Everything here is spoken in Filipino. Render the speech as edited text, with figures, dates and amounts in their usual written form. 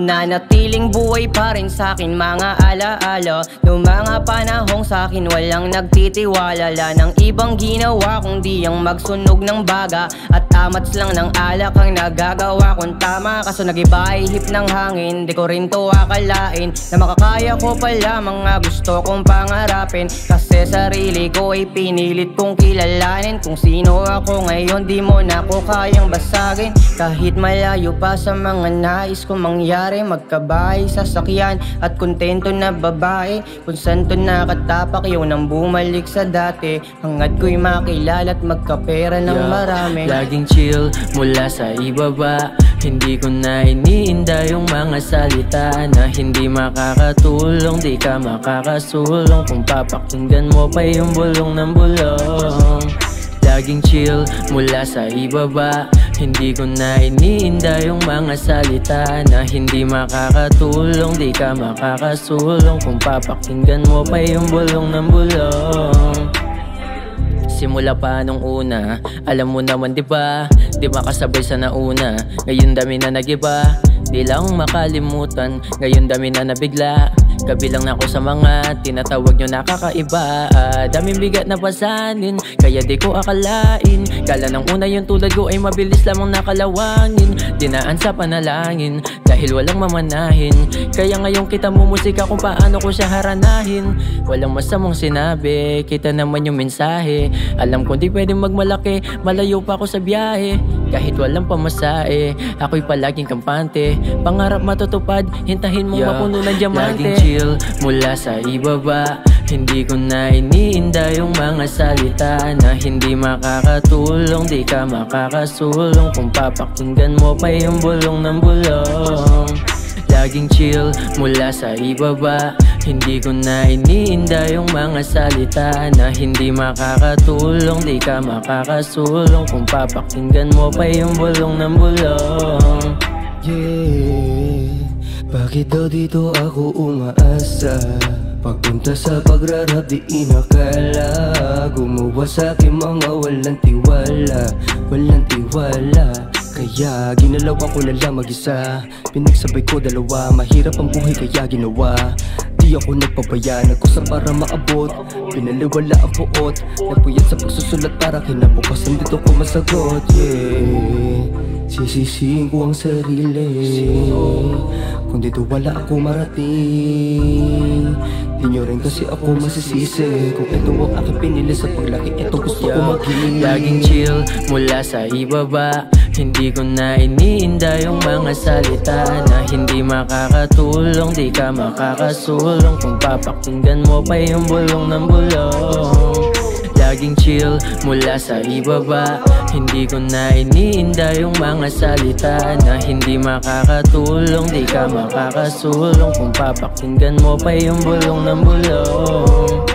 Nanatiling buhay pa rin sa'kin mga alaala noong mga panahong sa'kin walang nagtitiwala. Ng ibang ginawa kundi ang magsunog ng baga at amats lang ng alak ang nagagawa kong tama. Kaso nagiba ay hip ng hangin, di ko rin to akalain na makakaya ko pala mga gusto kong pangarapin. Kasi sarili ko ay pinilit kong kilalanin. Kung sino ako ngayon di mo na ko kayang basagin. Kahit malayo pa sa mga nais kong mangyari, magkabahay, sasakyan at kontento na babae. Kung saan to nakatapak yun ang bumalik sa dati. Hangad ko'y makilala at magkapera ng marami. Laging chill mula sa ibaba, hindi ko na iniinda yung mga salita na hindi makakatulong, di ka makakasulong kung papakinggan mo pa yung bulong ng bulong. Laging chill mula sa ibaba, hindi ko na iniinda yung mga salita na hindi makakatulong, di ka makakasulong kung papakinggan mo pa yung bulong ng bulong. Simula pa nung una, alam mo naman diba, di makasabay sa nauna. Ngayon dami na nagiba, di lang makalimutan. Ngayon dami na nabigla, kabilang na ako sa mga tinatawag nyo nakakaiba. Daming bigat na pasanin, kaya di ko akalain. Kala ng una yung tulad ko ay mabilis lamang nakalawangin. Dinaan sa panalangin, dahil walang mamanahin. Kaya ngayon kita mo musika kung paano ko siya haranahin. Walang masamang sinabi, kita naman yung mensahe. Alam ko di pwedeng magmalaki, malayo pa ako sa biyahe. Kahit walang pamasahe, ako'y palaging kampante. Pangarap matutupad, hintahin mong mapuno ng diamante. Laging chill mula sa ibaba, hindi ko na iniinda yung mga salita na hindi makakatulong, di ka makakasulong kung papakinggan mo pa yung bulong ng bulong. Laging chill mula sa ibaba, hindi ko na iniinda yung mga salita na hindi makakatulong, di ka makakasulong kung papakinggan mo pa yung bulong ng bulong. Yeah, bakit daw dito ako umaasa? Pagpunta sa pagrarap di inakala, gumawa sa'kin mga walang tiwala, walang tiwala. Kaya ginalaw ko na lang mag-isa, pinagsabay ko dalawa, mahirap ang buhay kaya ginawa. Di ako nagpapaya, nagkusa para maabot, pinaliwala ang puot, nagpuyat sa pagsusulat para kinabukasan dito ko masagot. Yeah, sisisihin ko ang sarili kung dito wala ako marating. Di nyo rin kasi ako masisisi kung ito ang aking pinili sa paglaki, ito gusto ko maging. Laging chill mula sa ibaba, hindi ko na iniinda yung mga salita na hindi makakatulong, di ka makakasulong kung papakinggan mo pa yung bulong ng bulong. Laging chill mula sa ibaba, hindi ko na iniinda yung mga salita na hindi makakatulong, di ka makakasulong kung papakinggan mo pa yung bulong ng bulong.